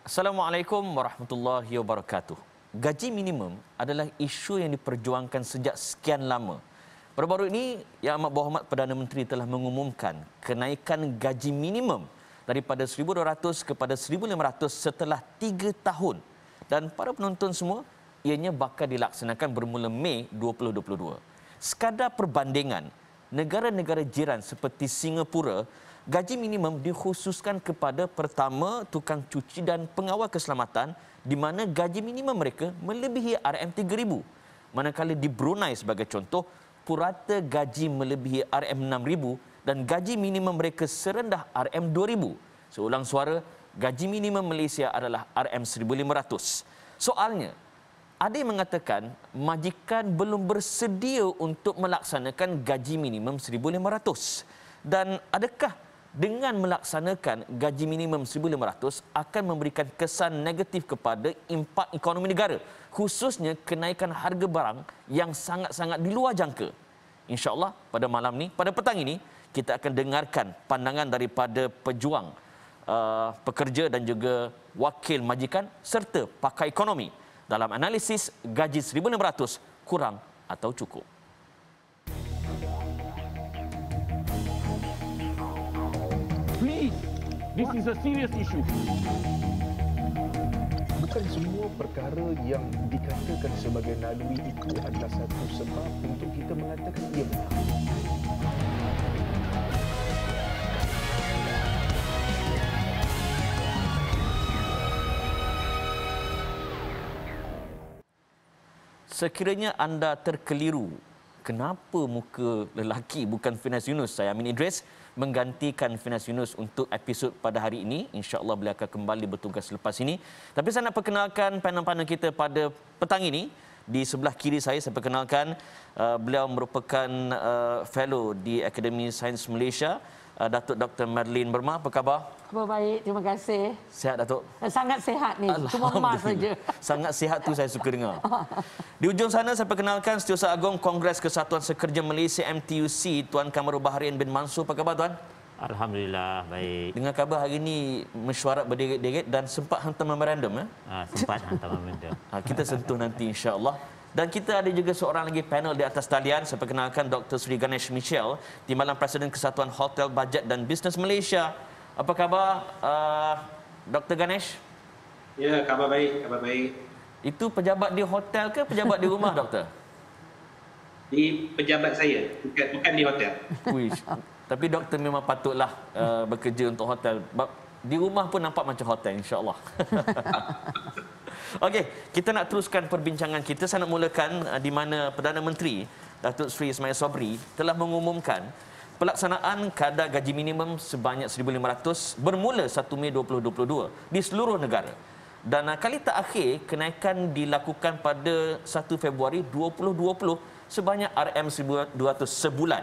Assalamualaikum warahmatullahi wabarakatuh. Gaji minimum adalah isu yang diperjuangkan sejak sekian lama. Baru-baru ini, Yang Amat Berhormat Perdana Menteri telah mengumumkan kenaikan gaji minimum daripada 1,200 kepada 1,500 setelah 3 tahun. Dan para penonton semua, ianya bakal dilaksanakan bermula Mei 2022. Sekadar perbandingan, negara-negara jiran seperti Singapura, gaji minimum dikhususkan kepada pertama tukang cuci dan pengawal keselamatan di mana gaji minimum mereka melebihi RM3,000. Manakala di Brunei sebagai contoh, purata gaji melebihi RM6,000 dan gaji minimum mereka serendah RM2,000. Seulang suara, gaji minimum Malaysia adalah RM1,500. Soalnya, ada yang mengatakan majikan belum bersedia untuk melaksanakan gaji minimum 1,500. Dan adakah dengan melaksanakan gaji minimum 1,500 akan memberikan kesan negatif kepada impak ekonomi negara, khususnya kenaikan harga barang yang sangat-sangat di luar jangka? InsyaAllah pada malam ni, pada petang ini, kita akan dengarkan pandangan daripada pejuang, pekerja dan juga wakil majikan serta pakar ekonomi dalam analisis gaji 1,500 kurang atau cukup. Please, this is a serious issue. Bukan semua perkara yang dikatakan sebagai naluri itu adalah satu sebab untuk kita mengatakan ia benar. Sekiranya anda terkeliru, kenapa muka lelaki bukan Finas Yunus, saya Amin Idris menggantikan Finas Yunus untuk episod pada hari ini. InsyaAllah beliau akan kembali bertugas selepas ini. Tapi saya nak perkenalkan panel-panel kita pada petang ini. Di sebelah kiri saya perkenalkan beliau merupakan fellow di Akademi Sains Malaysia, Datuk Dr. Madeline Berma. Apa khabar? Khabar baik, terima kasih. Sihat, Datuk? Sangat sihat ni, cuma emas saja. Sangat sihat tu saya suka dengar. Di ujung sana saya perkenalkan Setiausaha Agong Kongres Kesatuan Sekerja Malaysia MTUC, Tuan Kamarul Baharian bin Mansur. Apa khabar, Tuan? Alhamdulillah, baik. Dengar khabar hari ini mesyuarat berderet-deret dan sempat hantar memorandum. Sempat hantar memorandum. Kita sentuh nanti insya-Allah. Dan kita ada juga seorang lagi panel di atas talian. Saya perkenalkan Dr. Sri Ganesh Michelle, Timbalan Presiden Kesatuan Hotel, Bajet dan Bisnes Malaysia. Apa khabar, Dr. Ganesh? Ya, khabar baik, khabar baik. Itu pejabat di hotel ke pejabat di rumah, Doktor? Di pejabat saya, bukan di hotel. Uish. Tapi doktor memang patutlah bekerja untuk hotel. Di rumah pun nampak macam hotel, insya-Allah. Okey, kita nak teruskan perbincangan kita. Saya nak mulakan di mana Perdana Menteri Datuk Seri Ismail Sobri telah mengumumkan pelaksanaan kadar gaji minimum sebanyak 1,500 bermula 1 Mei 2022 di seluruh negara. Dan kali terakhir kenaikan dilakukan pada 1 Februari 2020 sebanyak RM1,200 sebulan.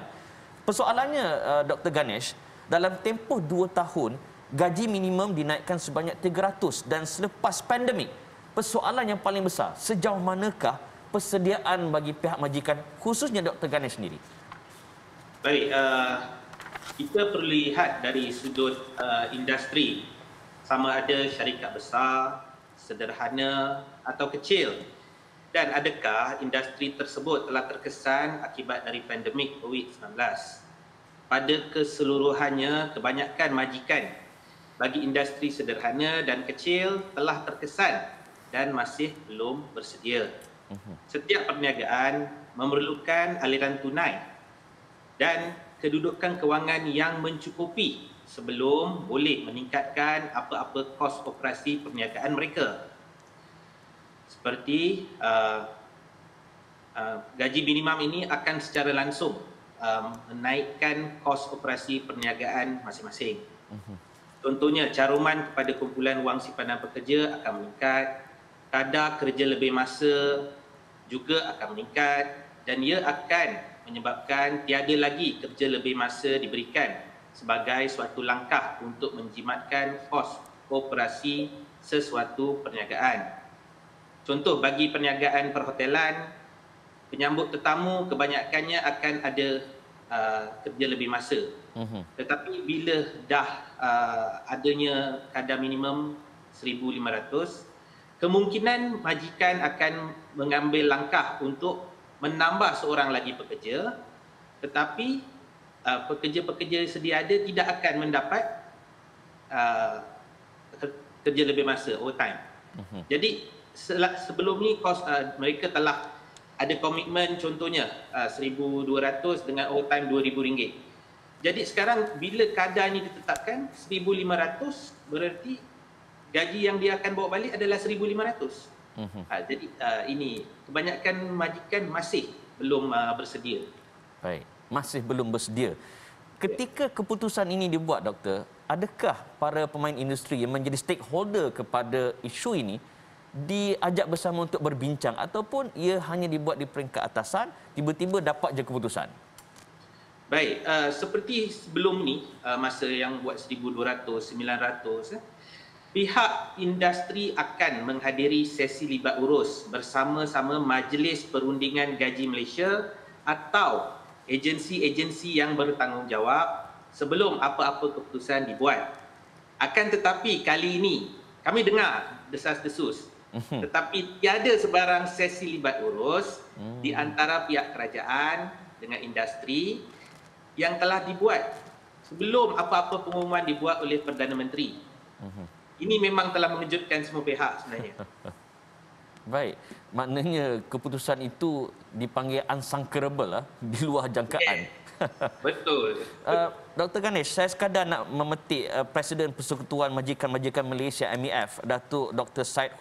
Persoalannya, Dr. Ganesh, dalam tempoh 2 tahun, gaji minimum dinaikkan sebanyak 300 dan selepas pandemik, persoalan yang paling besar, sejauh manakah persediaan bagi pihak majikan, khususnya Dr. Ganesh sendiri? Baik, kita perlu lihat dari sudut industri, sama ada syarikat besar, sederhana atau kecil, dan adakah industri tersebut telah terkesan akibat dari pandemik COVID-19. Pada keseluruhannya, kebanyakan majikan bagi industri sederhana dan kecil telah terkesan dan masih belum bersedia. Setiap perniagaan memerlukan aliran tunai dan kedudukan kewangan yang mencukupi sebelum boleh meningkatkan apa-apa kos operasi perniagaan mereka. Seperti gaji minimum ini akan secara langsung menaikkan kos operasi perniagaan masing-masing. Contohnya, caruman kepada kumpulan wang simpanan pekerja akan meningkat, kadar kerja lebih masa juga akan meningkat, dan ia akan menyebabkan tiada lagi kerja lebih masa diberikan sebagai suatu langkah untuk menjimatkan kos operasi sesuatu perniagaan. Contoh, bagi perniagaan perhotelan, penyambut tetamu kebanyakannya akan ada kerja lebih masa. Tetapi bila dah adanya kadar minimum 1,500, kemungkinan majikan akan mengambil langkah untuk menambah seorang lagi pekerja, tetapi pekerja-pekerja sedia ada tidak akan mendapat kerja lebih masa, overtime. Jadi sebelum ni mereka telah ada komitmen, contohnya 1,200 dengan overtime RM2,000. Jadi sekarang bila kadar ini ditetapkan 1,500, berarti gaji yang dia akan bawa balik adalah 1,500. Jadi ini kebanyakan majikan masih belum bersedia. Baik, masih belum bersedia. Ketika keputusan ini dibuat, Doktor, adakah para pemain industri yang menjadi stakeholder kepada isu ini diajak bersama untuk berbincang ataupun ia hanya dibuat di peringkat atasan, tiba-tiba dapat je keputusan? Baik, seperti sebelum ni, masa yang buat 1,200, 900, pihak industri akan menghadiri sesi libat urus bersama-sama Majlis Perundingan Gaji Malaysia atau agensi-agensi yang bertanggungjawab sebelum apa-apa keputusan dibuat. Akan tetapi kali ini kami dengar desas-desus, tetapi tiada sebarang sesi libat urus di antara pihak kerajaan dengan industri yang telah dibuat sebelum apa-apa pengumuman dibuat oleh Perdana Menteri. Ini memang telah mengejutkan semua pihak sebenarnya. Baik, maknanya keputusan itu dipanggil unsankerable di luar jangkaan. Betul. Dr. Ganesh, saya sekadar nak memetik Presiden Persekutuan Majikan-Majikan Malaysia MEF, Datuk Dr. Syed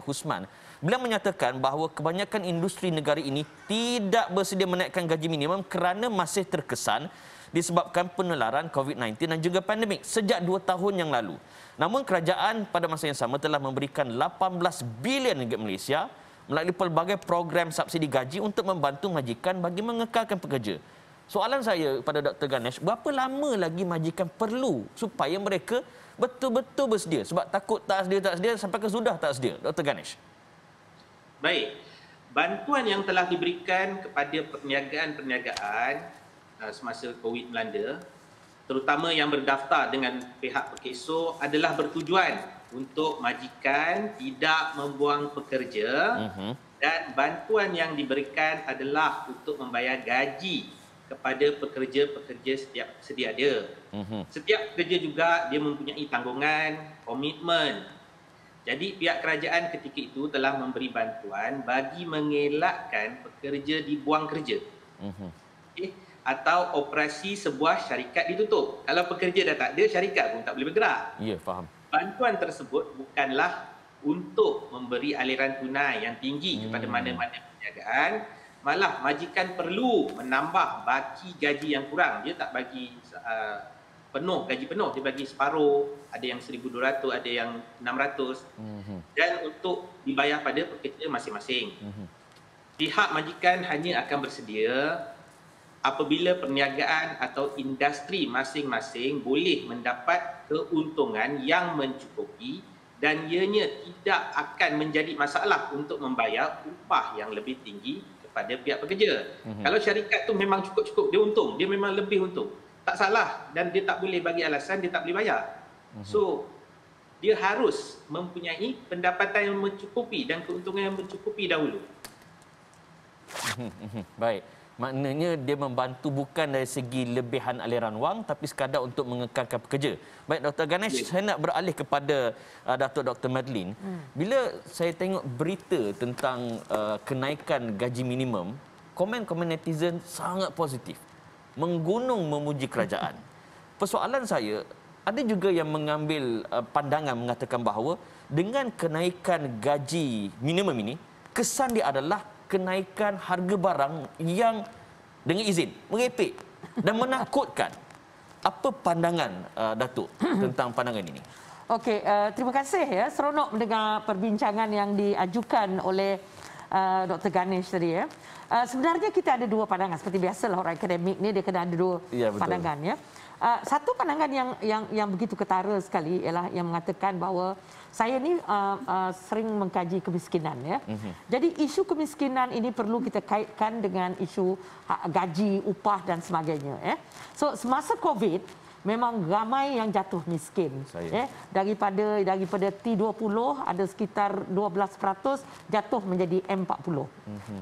Husman. Beliau menyatakan bahawa kebanyakan industri negara ini tidak bersedia menaikkan gaji minimum kerana masih terkesan disebabkan penularan COVID-19 dan juga pandemik sejak 2 tahun yang lalu. Namun kerajaan pada masa yang sama telah memberikan 18 bilion ringgit Malaysia melalui pelbagai program subsidi gaji untuk membantu majikan bagi mengekalkan pekerja. Soalan saya kepada Dr. Ganesh, berapa lama lagi majikan perlu supaya mereka betul-betul bersedia? Sebab takut tak sedia sampai ke sudah tak sedia. Dr. Ganesh. Baik, bantuan yang telah diberikan kepada perniagaan-perniagaan semasa COVID melanda, terutama yang berdaftar dengan pihak Perkeso, adalah bertujuan untuk majikan tidak membuang pekerja dan bantuan yang diberikan adalah untuk membayar gaji kepada pekerja-pekerja sedia ada. Setiap pekerja juga dia mempunyai tanggungan, komitmen. Jadi pihak kerajaan ketika itu telah memberi bantuan bagi mengelakkan pekerja dibuang kerja. Okay? Atau operasi sebuah syarikat ditutup. Kalau pekerja dah tak ada, syarikat pun tak boleh bergerak. Ya, faham. Bantuan tersebut bukanlah untuk memberi aliran tunai yang tinggi kepada mana-mana perniagaan, malah majikan perlu menambah baki gaji yang kurang. Dia tak bagi penuh, gaji penuh. Dia bagi separuh, ada yang 1,200, ada yang 600. Dan untuk dibayar pada pekerja masing-masing. Pihak majikan hanya akan bersedia apabila perniagaan atau industri masing-masing boleh mendapat keuntungan yang mencukupi dan ianya tidak akan menjadi masalah untuk membayar upah yang lebih tinggi pada pihak pekerja. Kalau syarikat tu memang cukup-cukup, dia untung, dia memang lebih untung, tak salah, dan dia tak boleh bagi alasan dia tak boleh bayar. So dia harus mempunyai pendapatan yang mencukupi dan keuntungan yang mencukupi dahulu. Baik, maknanya dia membantu bukan dari segi lebihan aliran wang tapi sekadar untuk mengekalkan pekerja. Baik, Dr. Ganesh, saya nak beralih kepada Datuk Dr. Madeline. Bila saya tengok berita tentang kenaikan gaji minimum, komen-komen netizen sangat positif, menggunung memuji kerajaan. Persoalan saya, ada juga yang mengambil pandangan mengatakan bahawa dengan kenaikan gaji minimum ini, kesan dia adalah kenaikan harga barang yang dengan izin merepek dan menakutkan. Apa pandangan Datuk tentang pandangan ini? Okey, terima kasih ya. Seronok mendengar perbincangan yang diajukan oleh Dr. Ganesh tadi ya. Sebenarnya kita ada dua pandangan, seperti biasalah orang akademik ni dia kena ada dua pandangan ya. Satu pandangan yang begitu ketara sekali ialah yang mengatakan bahawa saya ni sering mengkaji kemiskinan ya. Jadi isu kemiskinan ini perlu kita kaitkan dengan isu gaji, upah dan sebagainya ya. So semasa COVID memang ramai yang jatuh miskin. Daripada T20 ada sekitar 12% jatuh menjadi M40.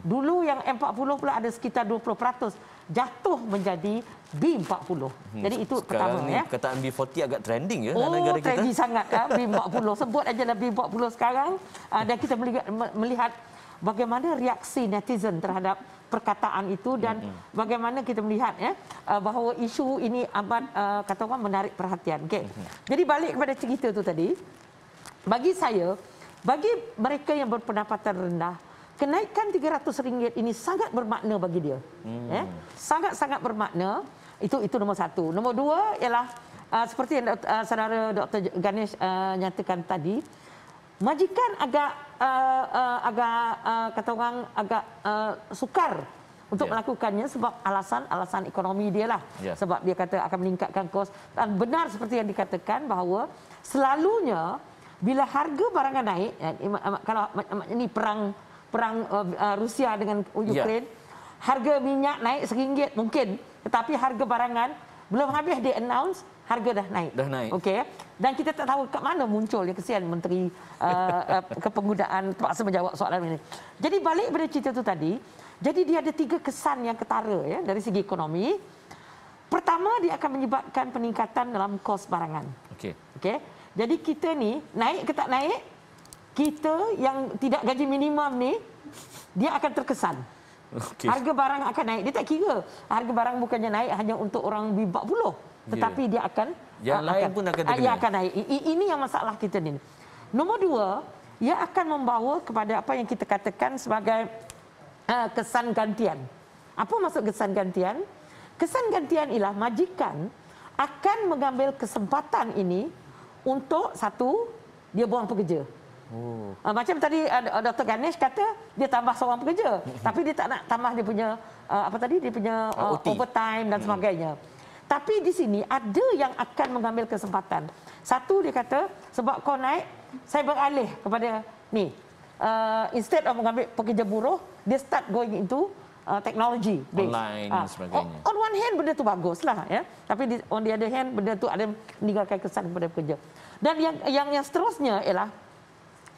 Dulu yang M40 pula ada sekitar 20% jatuh menjadi B40. Jadi itu sekarang pertama ni, perkataan B40 agak trending ya dalam negara kita. Trending sangat B40. Sebut ajalah B40 sekarang dan kita melihat bagaimana reaksi netizen terhadap perkataan itu dan bagaimana kita melihat bahawa isu ini amat kata orang menarik perhatian. Jadi balik kepada cerita tu tadi, bagi saya, bagi mereka yang berpendapatan rendah, kenaikan RM300 ini sangat bermakna bagi dia. Sangat-sangat bermakna. Itu nombor satu. Nombor dua ialah seperti yang saudara Dr. Ganesh nyatakan tadi, majikan kata orang agak sukar untuk melakukannya sebab alasan ekonomi dia lah. Sebab dia kata akan meningkatkan kos. Dan benar seperti yang dikatakan bahawa selalunya bila harga barangan naik, kalau ini perang Rusia dengan Ukraine, harga minyak naik RM1 mungkin, tetapi harga barangan belum habis dia announce harga dah naik. Okey. Dan kita tak tahu kat mana muncul ya, kesian Menteri Kepenggunaan terpaksa menjawab soalan ini. Jadi balik pada cerita tu tadi, jadi dia ada 3 kesan yang ketara ya dari segi ekonomi. Pertama, dia akan menyebabkan peningkatan dalam kos barangan. Okey. Jadi kita ni naik ke tak naik, kita yang tidak gaji minimum ni dia akan terkesan. Harga barang akan naik. Dia tak kira harga barang bukannya naik hanya untuk orang B40, tetapi dia akan lain pun akan terkena. Ia akan naik. Ini yang masalah kita ni. Nombor dua, ia akan membawa kepada apa yang kita katakan sebagai kesan gantian. Apa maksud kesan gantian? Kesan gantian ialah majikan akan mengambil kesempatan ini untuk satu, dia buang pekerja. Macam tadi Dr. Ganesh kata dia tambah seorang pekerja, tapi dia tak nak tambah dia punya dia punya overtime dan sebagainya. Tapi di sini ada yang akan mengambil kesempatan. Satu, dia kata sebab kau naik, saya beralih kepada ni. Instead of mengambil pekerja buruh, dia start going into teknologi online dan sebagainya. On one hand benda tu baguslah ya. Tapi on the other hand benda tu ada meninggalkan kesan kepada pekerja. Dan yang seterusnya ialah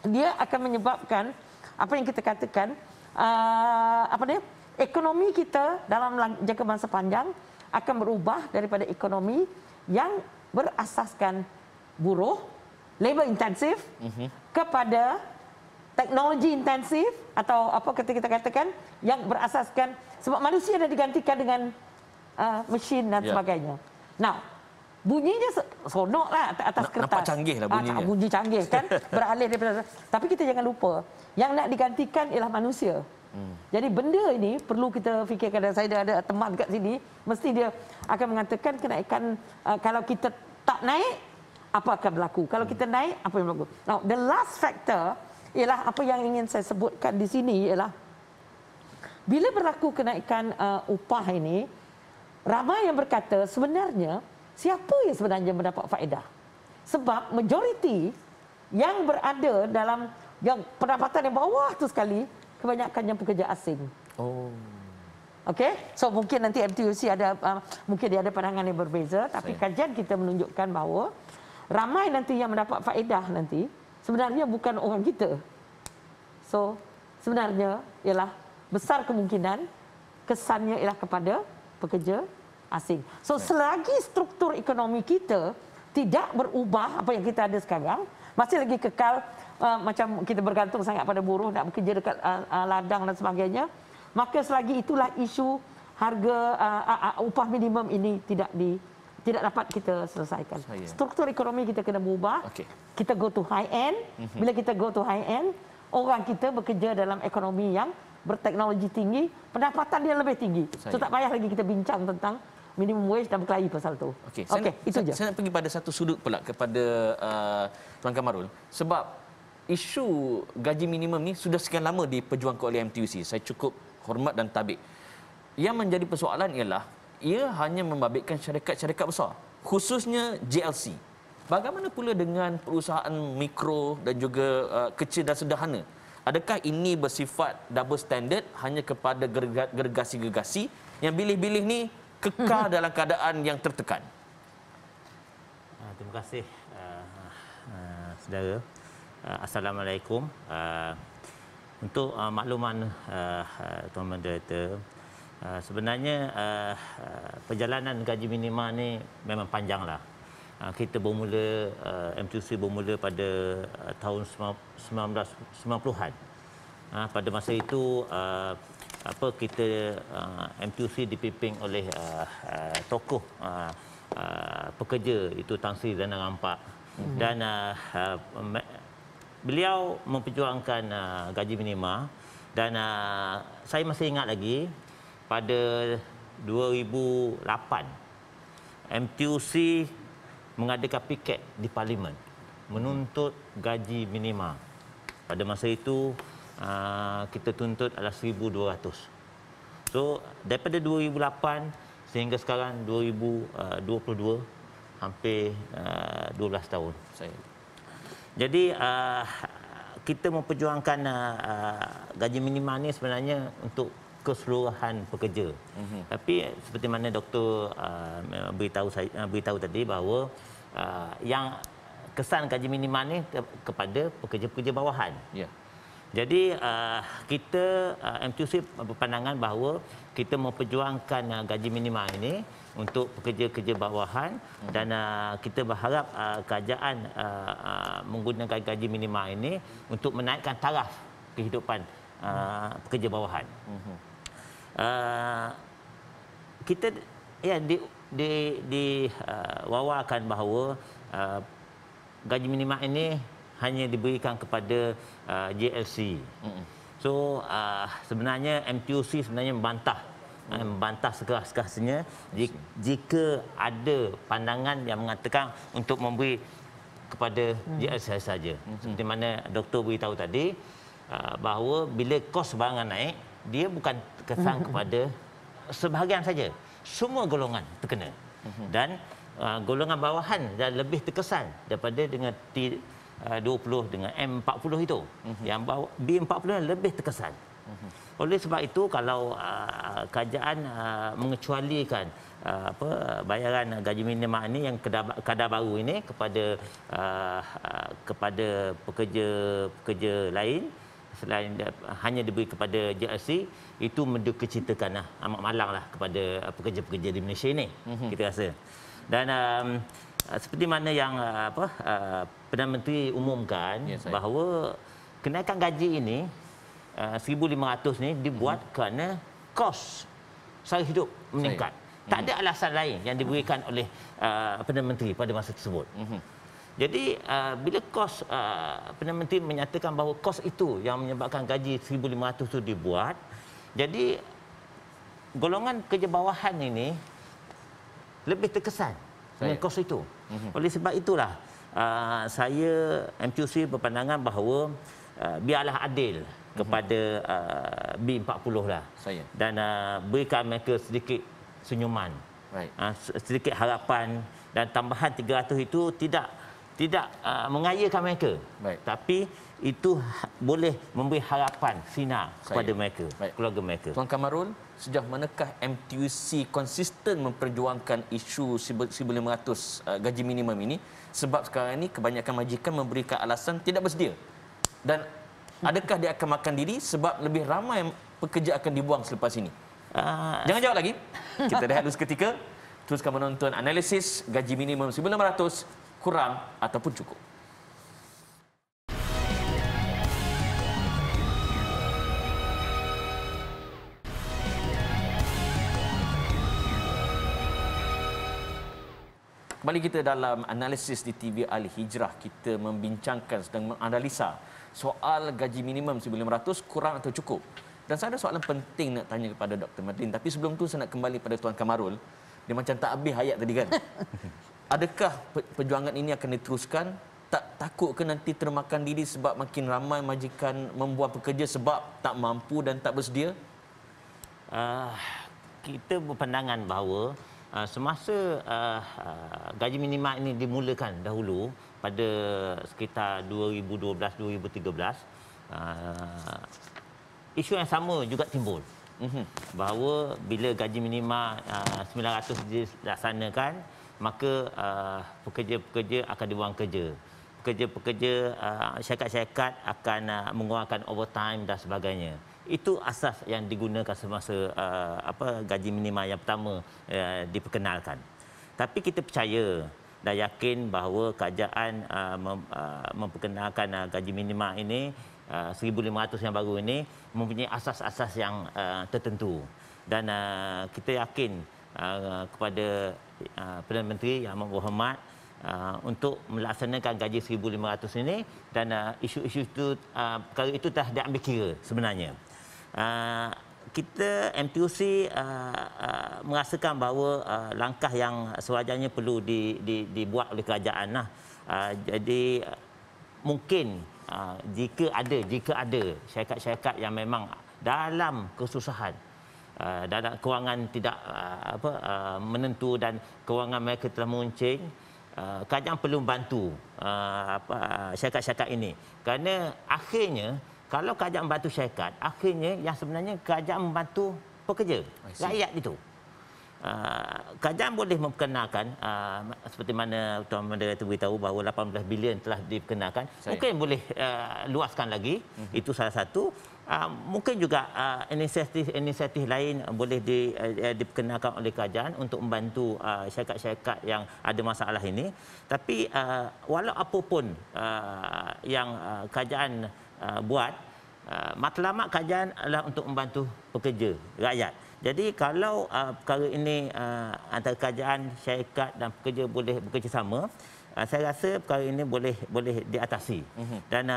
dia akan menyebabkan apa yang kita katakan ekonomi kita dalam jangka masa panjang akan berubah daripada ekonomi yang berasaskan buruh, labor intensif kepada teknologi intensif atau apa kita katakan yang berasaskan sebab manusia dah digantikan dengan mesin dan sebagainya. Now, bunyinya seronoklah atas kertas. Nampak canggih lah bunyinya. Bunyi canggih kan, beralih daripada. Tapi kita jangan lupa, yang nak digantikan ialah manusia. Jadi benda ini perlu kita fikirkan. Dan saya ada teman dekat sini, mesti dia akan mengatakan kenaikan kalau kita tak naik, apa akan berlaku? Kalau kita naik, apa yang berlaku? Now, the last factor ialah apa yang ingin saya sebutkan di sini ialah bila berlaku kenaikan upah ini, ramai yang berkata sebenarnya siapa yang sebenarnya mendapat faedah? Sebab majoriti yang berada dalam yang pendapatan yang bawah tu sekali, kebanyakan yang pekerja asing. Okey, so mungkin nanti MTUC ada mungkin dia ada pandangan yang berbeza, tapi kajian kita menunjukkan bahawa ramai nanti yang mendapat faedah nanti sebenarnya bukan orang kita. So sebenarnya ialah besar kemungkinan kesannya ialah kepada pekerja asing. So selagi struktur ekonomi kita tidak berubah apa yang kita ada sekarang, masih lagi kekal macam kita bergantung sangat pada buruh nak bekerja dekat ladang dan sebagainya, maka selagi itulah isu harga upah minimum ini tidak dapat kita selesaikan. Struktur ekonomi kita kena berubah. Kita go to high end. Bila kita go to high end, orang kita bekerja dalam ekonomi yang berteknologi tinggi, pendapatan dia lebih tinggi. So tak payah lagi kita bincang tentang minimum wage dan berkelahi pasal tu. Itu je. Saya nak pergi pada satu sudut pula kepada Tuan Kamarul. Sebab isu gaji minimum ni sudah sekian lama diperjuangkan oleh MTUC. Saya cukup hormat dan tabik. Yang menjadi persoalan ialah ia hanya membabitkan syarikat-syarikat besar, khususnya JLC. Bagaimana pula dengan perusahaan mikro dan juga kecil dan sederhana? Adakah ini bersifat double standard hanya kepada gergasi-gergasi yang bilih-bilih ni kekal dalam keadaan yang tertekan? Terima kasih saudara. Assalamualaikum. Untuk makluman Tuan Moderator, sebenarnya perjalanan gaji minima ni memang panjanglah. Kita bermula, MTUC bermula pada tahun 1990-an. Pada masa itu kita MTUC dipimpin oleh tokoh pekerja, itu Tan Sri Zainal Rampak, dan beliau memperjuangkan gaji minima. Dan saya masih ingat lagi pada 2008 MTUC mengadakan piket di Parlimen menuntut gaji minima. Pada masa itu kita tuntut adalah 1,200. So daripada 2008 sehingga sekarang 2022, hampir 12 tahun. Jadi kita memperjuangkan gaji minima ni sebenarnya untuk keseluruhan pekerja. Tapi seperti mana doktor beritahu tadi bahawa yang kesan gaji minima ni kepada pekerja-pekerja bawahan. Ya. Jadi kita MTUC berpandangan bahawa kita memperjuangkan gaji minima ini untuk pekerja-pekerja bawahan, dan kita berharap kerajaan menggunakan gaji minima ini untuk menaikkan taraf kehidupan pekerja bawahan. Kita wawarkan bahawa gaji minima ini hanya diberikan kepada JLC. So sebenarnya MTUC sebenarnya membantah sekeras-kerasnya jika ada pandangan yang mengatakan untuk memberi kepada JLC saja. Seperti mana doktor beritahu tadi bahawa bila kos barangan naik, dia bukan terkesan kepada sebahagian saja. Semua golongan terkena. Dan golongan bawahan dah lebih terkesan daripada dengan T20 dengan M40 itu. Yang B40 lebih terkesan. Oleh sebab itu, kalau kerajaan mengecualikan bayaran gaji minima ini, yang kadar baru ini kepada pekerja lain selain hanya diberi kepada JLC, itu mendukacitakan amat malanglah kepada pekerja-pekerja di Malaysia ini, kita rasa. Dan seperti mana yang Perdana Menteri umumkan, bahawa kenaikan gaji ini 1,500 ni dibuat kerana kos sara hidup meningkat. Tak ada alasan lain yang diberikan oleh Perdana Menteri pada masa tersebut. Jadi bila kos Perdana Menteri menyatakan bahawa kos itu yang menyebabkan gaji 1,500 itu dibuat, jadi golongan kerja bawahan ini lebih terkesan dengan kos itu. Oleh sebab itulah saya MTUC berpandangan bahawa biarlah adil kepada B40 lah. Dan berikan mereka sedikit senyuman, sedikit harapan, dan tambahan 300 itu tidak mengayakan mereka. Tapi itu boleh memberi harapan sinar kepada mereka, keluarga mereka. Tuan Kamarul, sejauh manakah MTUC konsisten memperjuangkan isu 1,500 gaji minimum ini? Sebab sekarang ini kebanyakan majikan memberikan alasan tidak bersedia. Dan adakah dia akan makan diri sebab lebih ramai pekerja akan dibuang selepas ini? Jangan jawab lagi. Kita rehat dulu seketika. Teruskan menonton analisis gaji minimum 1,500 kurang ataupun cukup. Kembali kita dalam analisis di TV Al-Hijrah. Kita membincangkan, sedang menganalisa soal gaji minimum 1,500 kurang atau cukup. Dan saya ada soalan penting nak tanya kepada Dr. Madlin. Tapi sebelum tu saya nak kembali pada Tuan Kamarul. Dia macam tak habis hayat tadi kan. Adakah perjuangan ini akan diteruskan? Takut ke nanti termakan diri sebab makin ramai majikan membuang pekerja sebab tak mampu dan tak bersedia? Kita berpandangan bahawa semasa gaji minima ini dimulakan dahulu pada sekitar 2012-2013, isu yang sama juga timbul. Bahawa bila gaji minima 900 dilaksanakan, maka pekerja-pekerja akan dibuang kerja. Pekerja-pekerja, syarikat-syarikat akan mengeluarkan overtime dan sebagainya. Itu asas yang digunakan semasa gaji minima yang pertama diperkenalkan. Tapi kita percaya dan yakin bahawa kerajaan memperkenalkan gaji minima ini 1,500 yang baru ini mempunyai asas-asas yang tertentu. Dan kita yakin kepada Perdana Menteri Yang Amat Berhormat untuk melaksanakan gaji 1,500 ini, dan isu-isu itu, perkara itu telah diambil kira sebenarnya. Kita MTUC merasakan bahawa langkah yang sewajarnya perlu dibuat oleh kerajaan lah. Jadi mungkin jika ada syarikat-syarikat yang memang dalam kesusahan, dalam kewangan tidak menentu dan kewangan mereka telah meruncing, kerajaan perlu membantu syarikat-syarikat ini. Kerana akhirnya kalau kerajaan membantu syarikat, akhirnya yang sebenarnya kerajaan membantu pekerja, rakyat itu. Kerajaan boleh memperkenalkan seperti mana Tuan Moderator beritahu bahawa 18 bilion telah diperkenalkan. Mungkin boleh luaskan lagi. Itu salah satu. Mungkin juga inisiatif lain boleh diperkenalkan oleh kerajaan untuk membantu syarikat-syarikat yang ada masalah ini. Tapi walau apapun yang kerajaan buat, matlamat kerajaan adalah untuk membantu pekerja, rakyat. Jadi kalau perkara ini antara kerajaan, syarikat dan pekerja boleh bekerjasama, saya rasa perkara ini boleh diatasi. Dan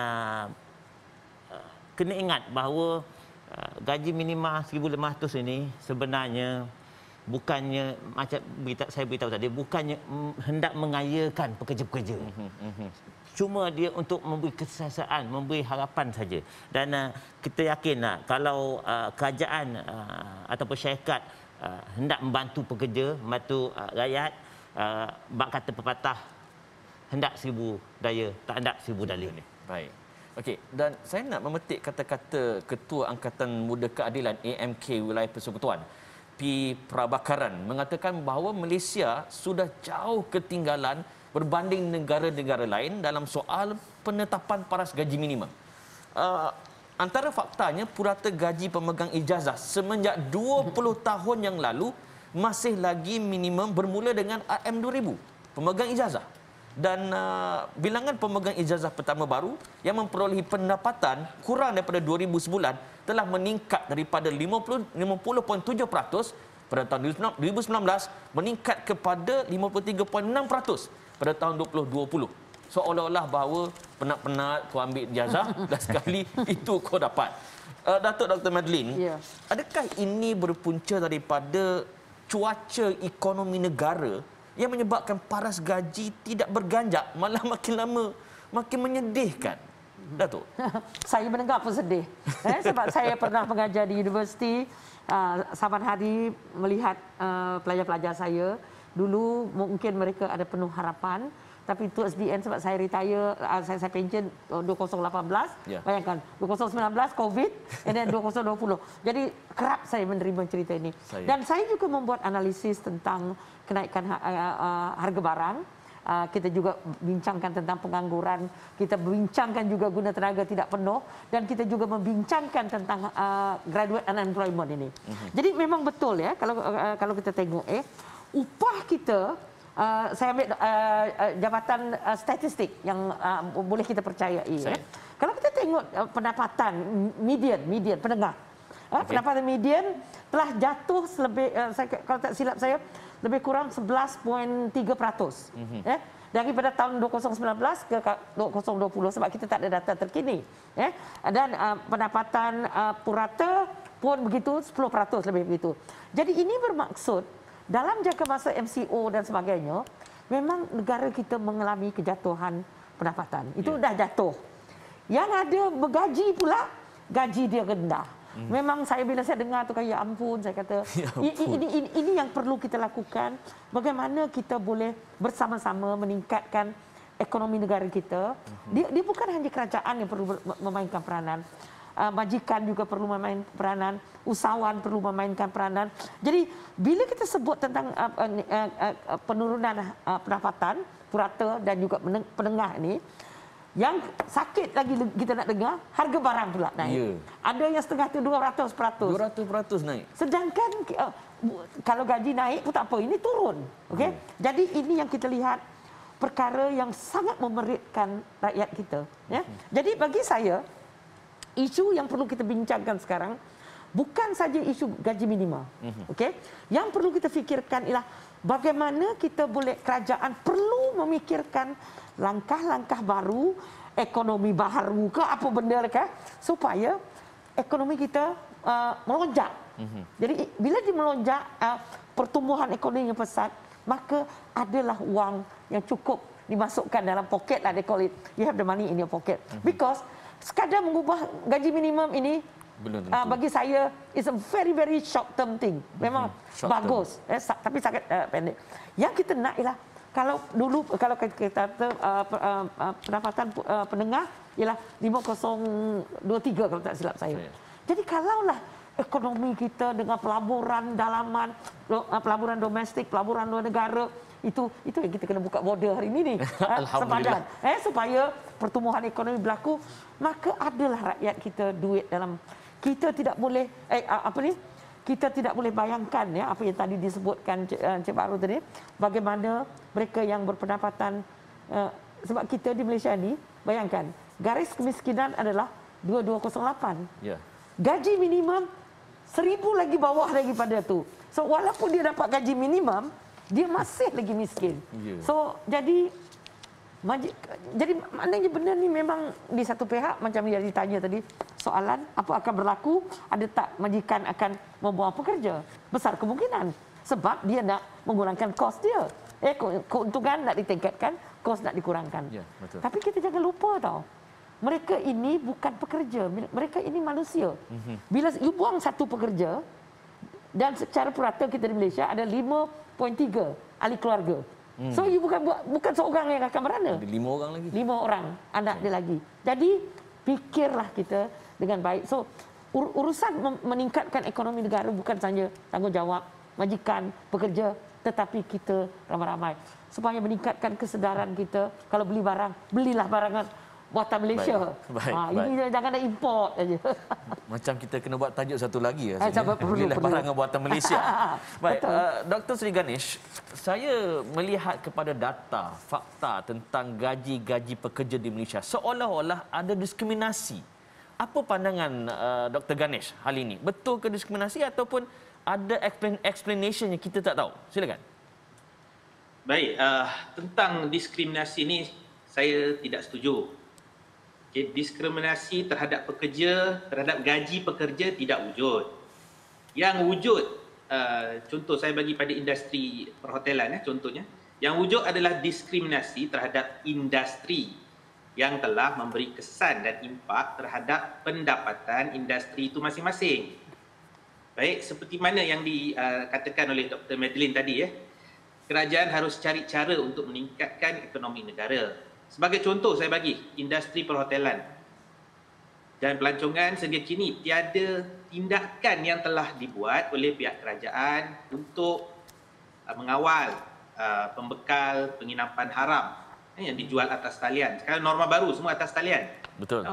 kena ingat bahawa gaji minima 1,500 ini sebenarnya bukannya, macam saya beritahu tadi, bukannya hendak mengayakan pekerja-pekerja. Cuma dia untuk memberi kesesiasaan, memberi harapan saja. Dan kita yakinlah kalau kerajaan ataupun syarikat hendak membantu pekerja, membantu rakyat, bak kata pepatah, hendak 1000 daya, tak hendak 1000 dalih. Baik. Okey, dan saya nak memetik kata-kata Ketua Angkatan Muda Keadilan AMK Wilayah Persekutuan, P. Prabakaran, mengatakan bahawa Malaysia sudah jauh ketinggalan berbanding negara-negara lain dalam soal penetapan paras gaji minimum. Antara faktanya, purata gaji pemegang ijazah semenjak 20 tahun yang lalu masih lagi minimum bermula dengan RM2,000 pemegang ijazah. Dan bilangan pemegang ijazah pertama baru yang memperolehi pendapatan kurang daripada 2009 telah meningkat daripada 50.7% pada tahun 2019 meningkat kepada 53.6% pada tahun 2020. Seolah-olah bahawa penat-penat kau ambil ijazah dan sekali itu kau dapat. Datuk Dr. Madeline, adakah ini berpunca daripada cuaca ekonomi negara yang menyebabkan paras gaji tidak berganjak, malah makin lama makin menyedihkan? Datuk. Saya mendengar pun sedih. Sebab saya pernah mengajar di universiti, saban hari melihat pelajar-pelajar saya. Dulu mungkin mereka ada penuh harapan, tapi towards the end sebab saya retire, saya pension 2018, bayangkan 2019 COVID, and then 2020. Jadi kerap saya menerima cerita ini. Dan saya juga membuat analisis tentang kenaikan harga barang. Kita juga bincangkan tentang pengangguran, kita bincangkan juga guna tenaga tidak penuh, dan kita juga membincangkan tentang graduate unemployment ini. Jadi memang betul ya, kalau kita tengok upah kita, saya ambil jabatan statistik yang boleh kita percayai. Kalau kita tengok pendapatan median penengah, pendapatan median telah jatuh selebih, kalau tak silap saya, lebih kurang 11.3%. Daripada tahun 2019 ke 2020, sebab kita tak ada data terkini. Dan pendapatan purata pun begitu, 10% lebih begitu. Jadi ini bermaksud dalam jangka masa MCO dan sebagainya, memang negara kita mengalami kejatuhan pendapatan. Itu dah jatuh. Yang ada bergaji pula, gaji dia rendah. Memang bila saya dengar tu, ya ampun, saya kata, ini yang perlu kita lakukan. Bagaimana kita boleh bersama-sama meningkatkan ekonomi negara kita. Dia bukan hanya kerajaan yang perlu memainkan peranan. majikan juga perlu memainkan peranan, usahawan perlu memainkan peranan. Jadi bila kita sebut tentang penurunan pendapatan purata dan juga penengah ini, yang sakit lagi kita nak dengar, harga barang pula naik. Ya. Ada yang setengah tu 200%. 200% naik. Sedangkan kalau gaji naik pun tak apa, ini turun. Okey. Jadi ini yang kita lihat perkara yang sangat memeritkan rakyat kita, ya. Jadi bagi saya isu yang perlu kita bincangkan sekarang bukan saja isu gaji minima. Okey. Yang perlu kita fikirkan ialah bagaimana kita boleh, kerajaan perlu memikirkan langkah-langkah baru, ekonomi baru ke apa benda ke, supaya ekonomi kita melonjak. Jadi bila dia melonjak, pertumbuhan ekonomi yang pesat, maka adalah wang yang cukup dimasukkan dalam poket lah, they call it. You have the money in your pocket. Because sekadar mengubah gaji minimum ini, bagi saya is a very very short term thing. Memang bagus, tapi sangat pendek. Yang kita nak ialah kalau kita pendapatan penengah ialah 5023 kalau tak silap saya. Jadi kalaulah ekonomi kita dengan pelaburan dalaman, pelaburan domestik, pelaburan luar negara, itu yang kita kena buka border hari ini ni. Sepadan. Supaya pertumbuhan ekonomi berlaku, maka adalah rakyat kita duit dalam, kita tidak boleh kita tidak boleh bayangkan, ya, apa yang tadi disebutkan Encik Baharul tadi, bagaimana mereka yang berpendapatan, sebab kita di Malaysia ni, bayangkan garis kemiskinan adalah 2208. Ya. Gaji minimum 1000 lagi bawah daripada tu. So walaupun dia dapat gaji minimum, dia masih lagi miskin. Yeah. So jadi maknanya benda ni memang di satu pihak macam yang ditanya tadi, soalan apa akan berlaku, ada tak majikan akan membuang pekerja? Besar kemungkinan sebab dia nak mengurangkan kos dia. Keuntungan nak ditingkatkan, kos nak dikurangkan. Yeah, betul. Tapi kita jangan lupa tau, mereka ini bukan pekerja, mereka ini manusia. Bila you buang satu pekerja, dan secara purata kita di Malaysia ada 5.3 ahli keluarga. So you bukan seorang yang akan merana. Ada 5 orang lagi. 5 orang anak dia lagi. Jadi fikirlah kita dengan baik. So urusan meningkatkan ekonomi negara bukan sahaja tanggungjawab majikan, pekerja, tetapi kita ramai-ramai supaya meningkatkan kesedaran kita. Kalau beli barang, belilah barangan buatan Malaysia. Ini jangan ada import saja. Macam kita kena buat tajuk satu lagi. Belilah barangan buatan Malaysia. Baik, Dr. Sri Ganesh, saya melihat kepada data, fakta tentang gaji-gaji pekerja di Malaysia, seolah-olah ada diskriminasi. Apa pandangan Dr. Ganesh hal ini? Betul ke diskriminasi ataupun ada explanation yang kita tak tahu? Silakan. Baik, tentang diskriminasi ini saya tidak setuju. Diskriminasi terhadap pekerja, terhadap gaji pekerja tidak wujud. Yang wujud, contoh saya bagi pada industri perhotelan, contohnya, yang wujud adalah diskriminasi terhadap industri yang telah memberi kesan dan impak terhadap pendapatan industri itu masing-masing. Baik, seperti mana yang dikatakan oleh Dr. Madeline tadi, kerajaan harus cari cara untuk meningkatkan ekonomi negara. Sebagai contoh saya bagi industri perhotelan dan pelancongan sehingga kini tiada tindakan yang telah dibuat oleh pihak kerajaan untuk mengawal pembekal penginapan haram yang dijual atas talian. Sekarang norma baru semua atas talian. Betul.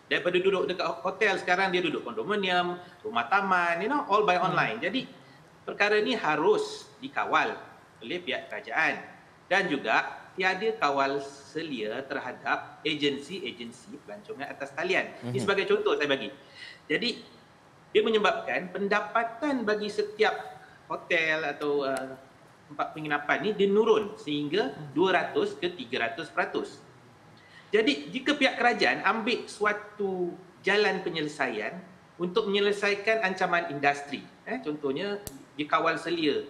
Daripada duduk dekat hotel, sekarang dia duduk kondominium, rumah taman, all by online. Jadi perkara ini harus dikawal oleh pihak kerajaan dan juga tiada kawal selia terhadap agensi-agensi pelancongan atas talian. Ini sebagai contoh saya bagi. Jadi dia menyebabkan pendapatan bagi setiap hotel atau tempat penginapan ini dia menurun sehingga 200 ke 300%. Jadi jika pihak kerajaan ambil suatu jalan penyelesaian untuk menyelesaikan ancaman industri, contohnya dikawal selia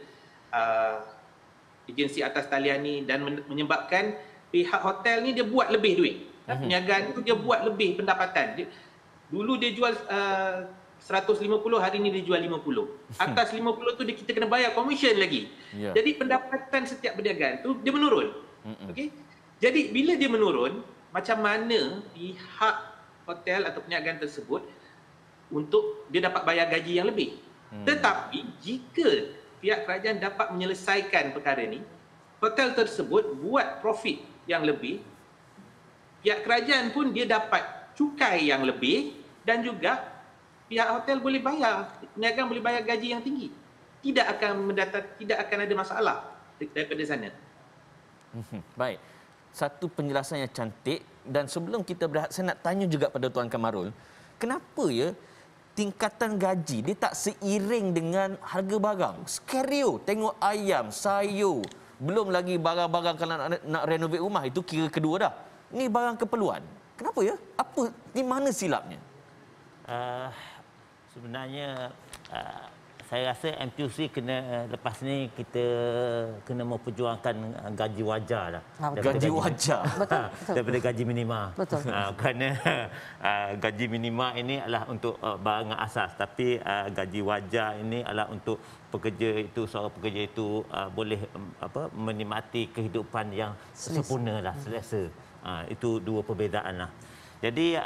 agensi atas talian ni dan menyebabkan pihak hotel ni dia buat lebih duit. Perniagaan tu dia buat lebih pendapatan. Dulu dia jual 150, hari ni dia jual 50. Atas 50 tu kita kena bayar komisen lagi. Jadi pendapatan setiap perniagaan tu dia menurun. Okey. Jadi bila dia menurun, macam mana pihak hotel atau perniagaan tersebut untuk dia dapat bayar gaji yang lebih. Tetapi jika pihak kerajaan dapat menyelesaikan perkara ini, hotel tersebut buat profit yang lebih, pihak kerajaan pun dia dapat cukai yang lebih dan juga pihak hotel boleh bayar, peniagaan boleh bayar gaji yang tinggi. Tidak akan ada masalah daripada sana. Baik. Satu penjelasan yang cantik, dan sebelum kita berehat saya nak tanya juga pada Tuan Kamarul, kenapa ya tingkatan gaji dia tak seiring dengan harga barang? Stereo, tengok ayam, sayur, belum lagi barang-barang kalau nak renovate rumah, itu kira kedua dah. Ni barang keperluan. Kenapa ya? Apa di mana silapnya? Sebenarnya saya rasa MTUC kena lepas ni kita kena memperjuangkan gaji wajar lah. Gaji wajar. Betul. Daripada gaji minima. Betul. Kerana gaji minima ini adalah untuk barang asas, tapi gaji wajar ini adalah untuk pekerja itu, seorang pekerja itu boleh menikmati kehidupan yang sempurna lah, selesa. Itu dua perbezaan lah. Jadi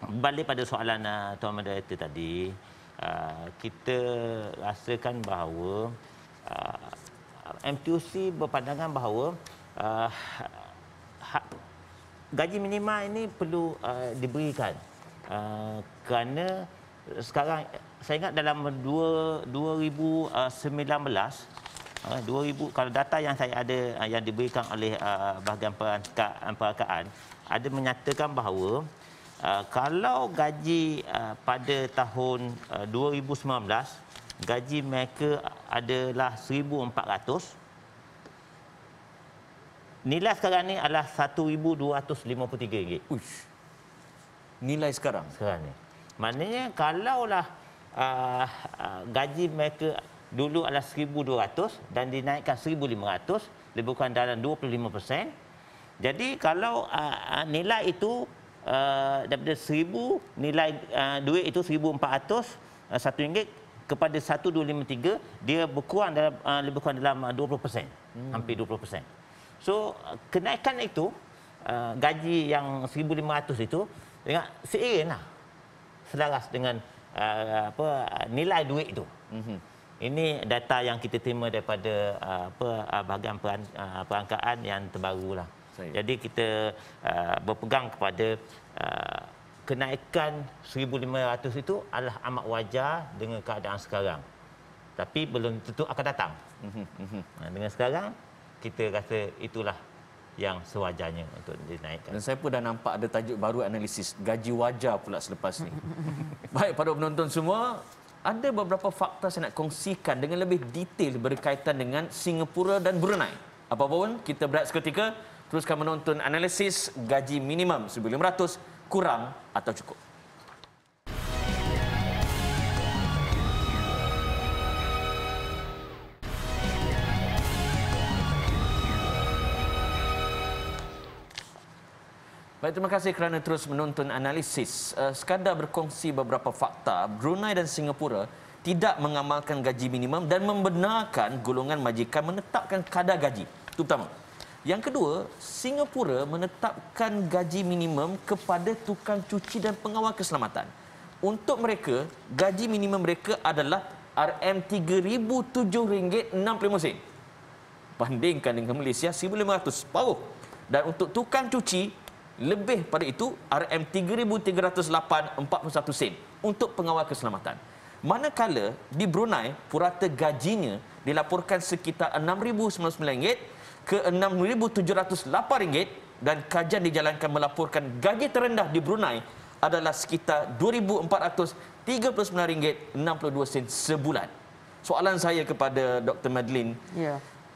balik pada soalan Tuan Moderator tadi, kita rasakan bahawa MTUC berpandangan bahawa gaji minima ini perlu diberikan kerana sekarang saya ingat dalam 2019 kalau data yang saya ada yang diberikan oleh bahagian perangkaan ada menyatakan bahawa kalau gaji pada tahun 2019 gaji mereka adalah 1,400, nilai sekarang ni adalah RM1,253. Uish. Nilai sekarang Sekarang ni. Maknanya kalaulah gaji mereka dulu adalah 1,200 dan dinaikkan 1,500, lebih kurang dalam 25%. Jadi kalau nilai itu daripada 1,000, nilai duit itu 1,400, RM1 kepada 1,253, dia berkurang dalam lebih kurang dalam 20%, hampir 20%. So kenaikan itu gaji yang 1,500 itu dengan seiring lah, selaras dengan nilai duit itu. Ini data yang kita terima daripada bahagian perangkaan yang terbaru lah. Jadi kita berpegang kepada kenaikan 1,500 itu adalah amat wajar dengan keadaan sekarang. Tapi belum tentu akan datang. Dengan sekarang, kita rasa itulah yang sewajarnya untuk dinaikkan. Dan saya pun dah nampak ada tajuk baru analisis, gaji wajar pula selepas ni. Baik, para penonton semua, ada beberapa fakta saya nak kongsikan dengan lebih detail berkaitan dengan Singapura dan Brunei. Apapun, kita berehat seketika. Teruskan menonton analisis gaji minimum 1,500 kurang atau cukup. Baik, terima kasih kerana terus menonton analisis. Sekadar berkongsi beberapa fakta, Brunei dan Singapura tidak mengamalkan gaji minimum dan membenarkan golongan majikan menetapkan kadar gaji. Itu pertama. Yang kedua, Singapura menetapkan gaji minimum kepada tukang cuci dan pengawal keselamatan. Untuk mereka, gaji minimum mereka adalah RM3,007.65. Bandingkan dengan Malaysia, 1,500, paruh. Dan untuk tukang cuci, lebih pada itu, RM3,308.41 untuk pengawal keselamatan. Manakala di Brunei, purata gajinya dilaporkan sekitar RM6,099 ke RM6,708 dan kajian dijalankan melaporkan gaji terendah di Brunei adalah sekitar RM2,439.62 sebulan. Soalan saya kepada Dr. Madeline,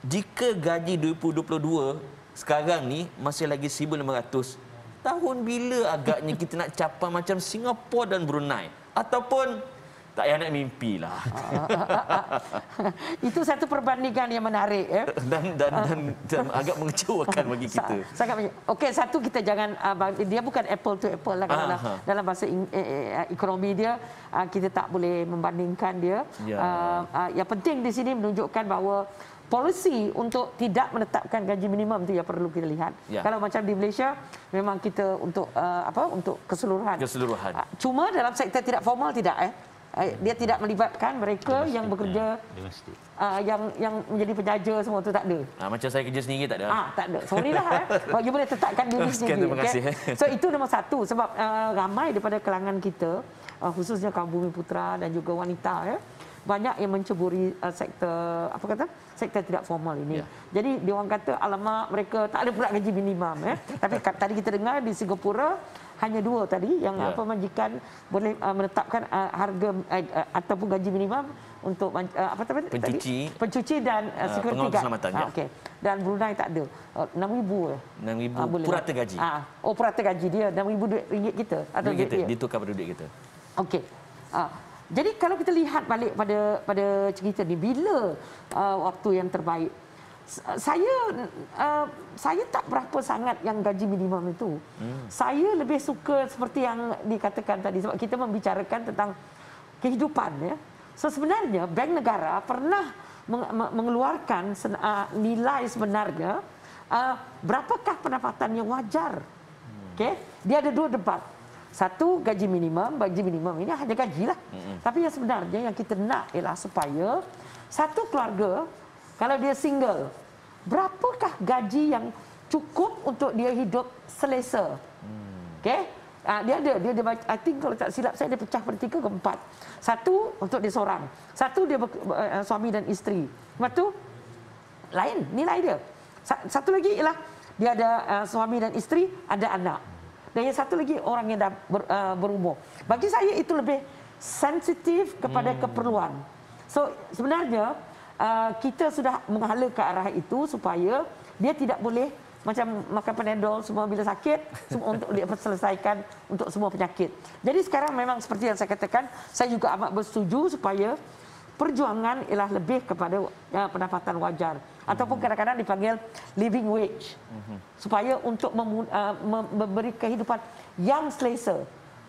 jika gaji 2022 sekarang ni masih lagi 1,500, tahun bila agaknya kita nak capai macam Singapura dan Brunei? Ataupun tak payah nak mimpi lah. Itu satu perbandingan yang menarik. Ya? Dan agak mengecewakan bagi kita. Sangat. Okey, satu kita jangan, dia bukan apple to apple lah. Dalam bahasa ekonomi dia, kita tak boleh membandingkan dia. Yang penting di sini menunjukkan bahawa polisi untuk tidak menetapkan gaji minimum itu yang perlu kita lihat. Ya. Kalau macam di Malaysia memang kita untuk untuk keseluruhan. Cuma dalam sektor tidak formal tidak dia tidak melibatkan mereka yang bekerja yang menjadi penjaja semua tu tak ada. Macam saya kerja sendiri tak ada. Tak ada. Sorry lah. Bagi boleh tetapkan diri sendiri. Terima kasih. So itu nombor satu sebab ramai daripada kalangan kita khususnya kaum bumi putra dan juga wanita banyak yang menceburi sektor sektor tidak formal ini. Jadi dia orang kata alamak mereka tak ada pula gaji minimum Tapi tadi kita dengar di Singapura hanya 2 tadi yang majikan boleh menetapkan harga ataupun gaji minimum untuk pencuci dan security guard. Okey. Dan Brunei tak ada. 6,000 6,000 purata gaji. Purata gaji dia 6,000 ringgit kita atau duit kita ditukar pada duit kita. Okey. Jadi kalau kita lihat balik pada cerita ni bila waktu yang terbaik, saya tak berapa sangat yang gaji minimum itu. Saya lebih suka seperti yang dikatakan tadi sebab kita membicarakan tentang kehidupan So sebenarnya bank negara pernah mengeluarkan nilai sebenarnya berapakah pendapatan yang wajar. Okey, dia ada 2 debat. Satu gaji minimum ini hanya gajilah. Tapi yang sebenarnya yang kita nak ialah supaya satu keluarga kalau dia single, berapakah gaji yang cukup untuk dia hidup selesa? Okey? Dia I think kalau tak silap saya dia pecah pada 3 ke 4. Satu untuk dia seorang. Satu dia suami dan isteri. Lepas tu lain nilai dia. Satu lagi ialah dia ada suami dan isteri, ada anak. Dan yang satu lagi orang yang dah berumur. Bagi saya itu lebih sensitif kepada keperluan. So sebenarnya kita sudah menghala ke arah itu supaya dia tidak boleh macam makan Panadol semua bila sakit semua untuk dia selesaikan untuk semua penyakit. Jadi sekarang memang seperti yang saya katakan, saya juga amat bersetuju supaya perjuangan ialah lebih kepada pendapatan wajar ataupun kadang-kadang dipanggil living wage supaya untuk memberi kehidupan yang selesa.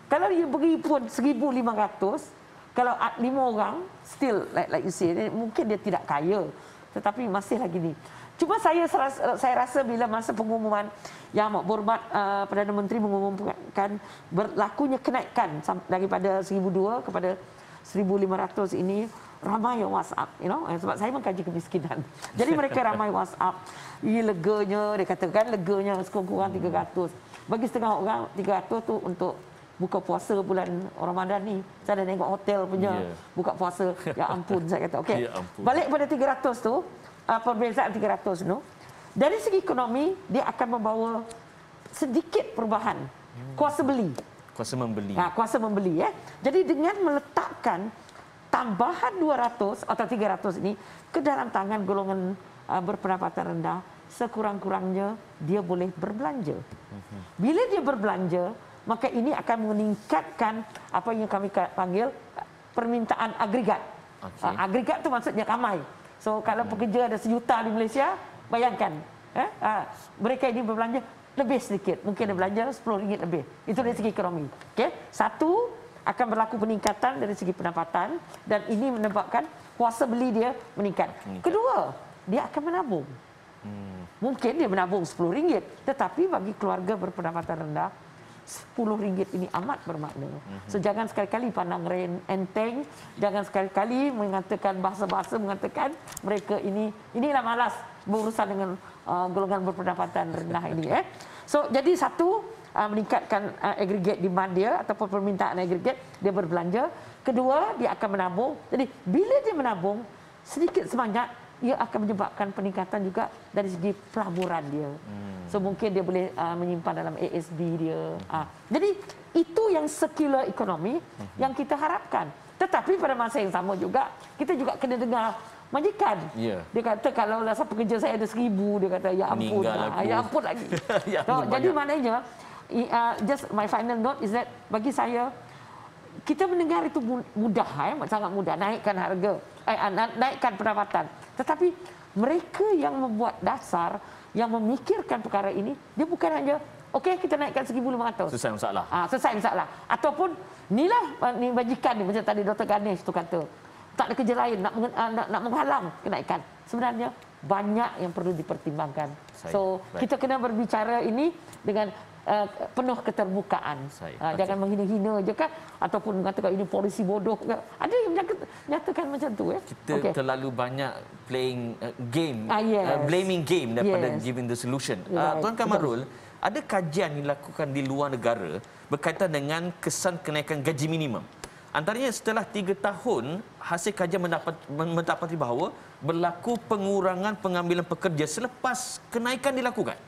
Kalau dia beri pun 1,500, kalau 5 orang still like you say mungkin dia tidak kaya tetapi masih lagi ni. Cuma saya rasa bila masa pengumuman Yang Amat Berhormat Perdana Menteri mengumumkan berlakunya kenaikan daripada 1,200 kepada 1,500 ini, ramai yang WhatsApp, sebab saya mengkaji kemiskinan. Jadi mereka ramai WhatsApp. Leganya, dia katakan leganya sekurang-kurang 300. Bagi setengah orang 300 tu untuk buka puasa bulan Ramadan ni. Saya dah tengok hotel punya buka puasa. Ya ampun saya kata. Okey. Balik pada 300 tu, perbezaan 300 tu. Dari segi ekonomi dia akan membawa sedikit perubahan. Kuasa beli. Kuasa membeli. Kuasa membeli Jadi dengan meletakkan tambahan 200 atau 300 ini ke dalam tangan golongan berpendapatan rendah, sekurang-kurangnya dia boleh berbelanja. Bila dia berbelanja, maka ini akan meningkatkan apa yang kami panggil permintaan agregat. Agregat tu maksudnya ramai. So kalau pekerja ada 1 juta di Malaysia, bayangkan mereka ini berbelanja lebih sedikit. Mungkin dia belanja RM10 lebih. Itu dari segi ekonomi. Okay? Satu, akan berlaku peningkatan dari segi pendapatan dan ini menyebabkan kuasa beli dia meningkat. Kedua, dia akan menabung. Mungkin dia menabung RM10, tetapi bagi keluarga berpendapatan rendah, RM10 ini amat bermakna. So jangan sekali-kali pandang enteng, jangan sekali-kali mengatakan bahasa-bahasa mengatakan mereka inilah malas berurusan dengan golongan berpendapatan rendah ini. So jadi satu, meningkatkan aggregate demand dia ataupun permintaan aggregate, dia berbelanja. Kedua, dia akan menabung. Jadi bila dia menabung sedikit sebanyak, ia akan menyebabkan peningkatan juga dari segi pelaburan dia. So mungkin dia boleh menyimpan dalam ASB dia. Jadi itu yang circular economy yang kita harapkan. Tetapi pada masa yang sama juga kita juga kena dengar majikan. Dia kata kalau rasa pekerja saya ada 1,000, dia kata ya ampun, ya ampun lagi. Jadi maknanya just my final note is that bagi saya kita mendengar itu mudah, sangat mudah naikkan harga, naikkan pendapatan. Tetapi mereka yang membuat dasar, yang memikirkan perkara ini, dia bukan hanya okey kita naikkan 1,500. Selesai masalah. Selesai masalah. Ataupun inilah ni majikan ni macam tadi Dr. Ganesh tu kata, tak ada kerja lain nak menghalang kenaikan. Sebenarnya banyak yang perlu dipertimbangkan. So Baik. kita kena berbicara ini dengan penuh keterbukaan. Jangan menghina-hina je kan, ataupun mengatakan ini polisi bodoh. Ada yang nyatakan macam tu. Kita terlalu banyak playing game, yes. blaming game daripada giving the solution. Right. Tuan Kamarul, ada kajian dilakukan di luar negara berkaitan dengan kesan kenaikan gaji minimum. Antaranya setelah 3 tahun, hasil kajian mendapati bahawa berlaku pengurangan pengambilan pekerja selepas kenaikan dilakukan.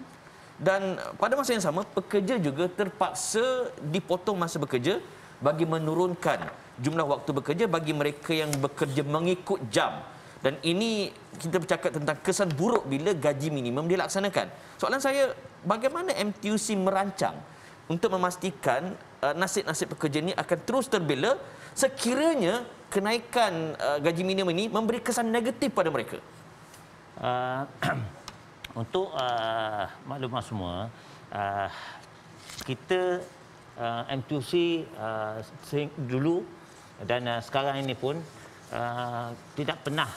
Dan pada masa yang sama, pekerja juga terpaksa dipotong masa bekerja bagi menurunkan jumlah waktu bekerja bagi mereka yang bekerja mengikut jam. Dan ini kita bercakap tentang kesan buruk bila gaji minimum dilaksanakan. Soalan saya, bagaimana MTUC merancang untuk memastikan nasib-nasib pekerja ini akan terus terbela sekiranya kenaikan gaji minimum ini memberi kesan negatif pada mereka? Untuk maklumat semua, kita MTUC dulu dan sekarang ini pun tidak pernah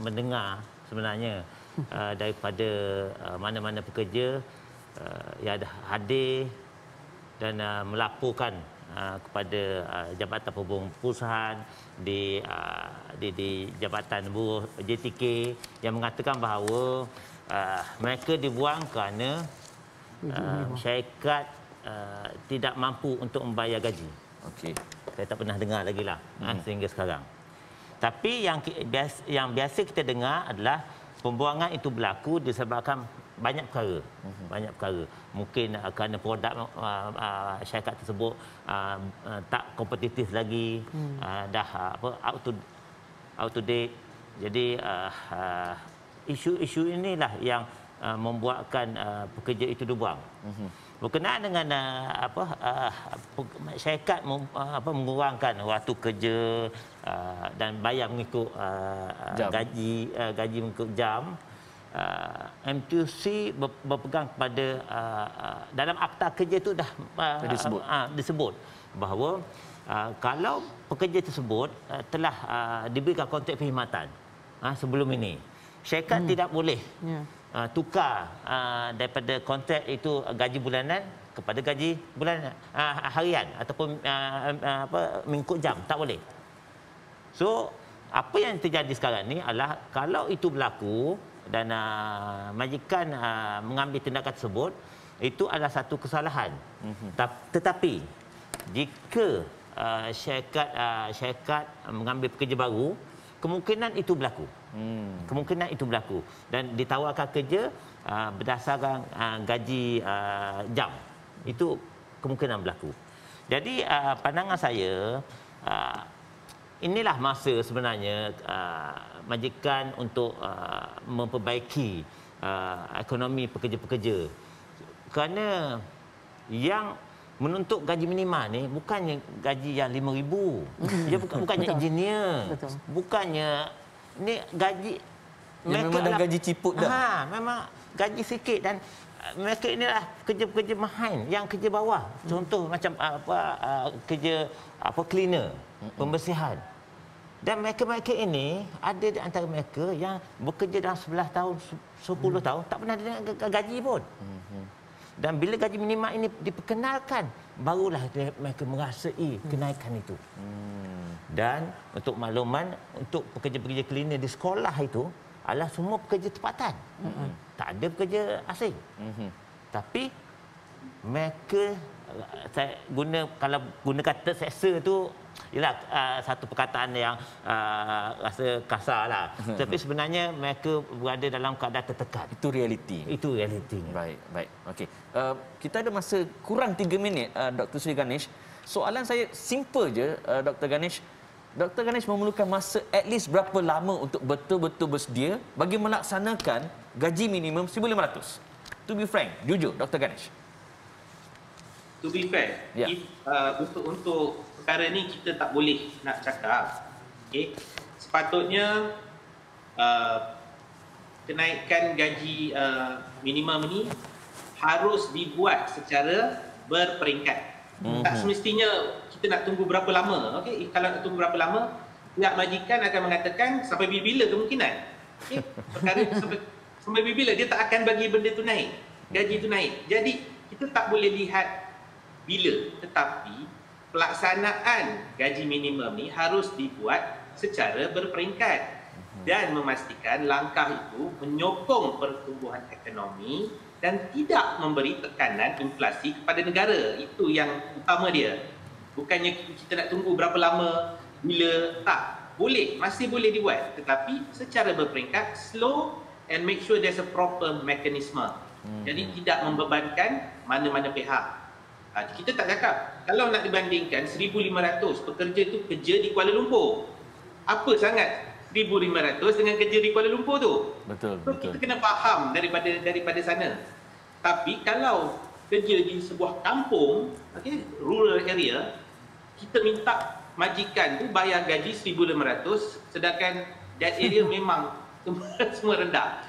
mendengar sebenarnya daripada mana-mana pekerja yang hadir dan melaporkan kepada Jabatan Perhubungan Perusahaan di Jabatan Buruh JTK yang mengatakan bahawa mereka dibuang kerana syarikat tidak mampu untuk membayar gaji. Okey. Saya tak pernah dengar lagi lah sehingga sekarang. Tapi yang biasa kita dengar adalah pembuangan itu berlaku disebabkan banyak perkara. Banyak perkara. Mungkin kerana produk syarikat tersebut tak kompetitif lagi, dah out to date. Jadi isu-isu inilah yang membuatkan pekerja itu dibuang. Berkenaan dengan syarikat mengurangkan waktu kerja dan bayar mengikut gaji mengikut jam. MTUC berpegang kepada dalam akta kerja itu dah disebut bahawa kalau pekerja tersebut telah diberikan kontrak perkhidmatan sebelum ini, syarikat tidak boleh tukar daripada kontrak itu gaji bulanan kepada gaji bulanan harian ataupun mengikut jam, tak boleh. So apa yang terjadi sekarang ni adalah kalau itu berlaku dan majikan mengambil tindakan tersebut, itu adalah satu kesalahan. Tetapi jika syarikat mengambil pekerja baru, kemungkinan itu berlaku. Kemungkinan itu berlaku dan ditawarkan kerja berdasarkan gaji jam. Itu kemungkinan berlaku. Jadi pandangan saya, inilah masa sebenarnya majikan untuk memperbaiki ekonomi pekerja-pekerja. Kerana yang menuntut gaji minima ni bukannya gaji yang 5,000. Dia bukannya engineer. Bukannya ni gaji yang memang dah gaji ciput dah. Memang gaji sikit dan mereka inilah pekerja-pekerja behind yang kerja bawah. Contoh macam kerja cleaner, pembersihan. Dan mereka-mereka ini ada di antara mereka yang bekerja dalam 11 tahun, 10 tahun tak pernah ada gaji pun. Dan bila gaji minima ini diperkenalkan, barulah mereka merasai kenaikan itu. Dan untuk makluman, untuk pekerja-pekerja cleaner di sekolah itu adalah semua pekerja tempatan. Tak ada pekerja asing. Tapi mereka, saya kalau guna kata seksa tu, ialah satu perkataan yang rasa kasar lah. Tapi sebenarnya mereka berada dalam keadaan tertekan. Itu realiti. Itu realiti. Baik. Okey. Kita ada masa kurang 3 minit, Dr. Sri Ganesh. Soalan saya simple je, Dr. Ganesh. Dr. Ganesh memerlukan masa at least berapa lama untuk betul-betul bersedia bagi melaksanakan gaji minimum 1,500? To be frank, jujur, Dr. Ganesh. To be fair, untuk perkara ni kita tak boleh nak cakap. Okay. Sepatutnya kenaikan gaji minimum ni harus dibuat secara berperingkat. Tak semestinya kita nak tunggu berapa lama. Okay. Kalau nak tunggu berapa lama, pihak majikan akan mengatakan sampai bila kemungkinan. Okay? Perkara sampai bila dia tak akan bagi benda tu naik, gaji tu naik. Jadi kita tak boleh lihat bila, tetapi pelaksanaan gaji minimum ni harus dibuat secara berperingkat dan memastikan langkah itu menyokong pertumbuhan ekonomi dan tidak memberi tekanan inflasi kepada negara. Itu yang utama dia. Bukannya kita nak tunggu berapa lama, bila, tak. Boleh, masih boleh dibuat. Tetapi secara berperingkat, slow and make sure there's a proper mechanism. Jadi tidak membebankan mana-mana pihak. Kita tak cakap, kalau nak dibandingkan 1,500 pekerja itu kerja di Kuala Lumpur. Apa sangat 1,500 dengan kerja di Kuala Lumpur tu? Betul. Kita kena faham daripada sana. Tapi kalau kerja di sebuah kampung, rural area, kita minta majikan tu bayar gaji 1,500, sedangkan that area memang semua rendah.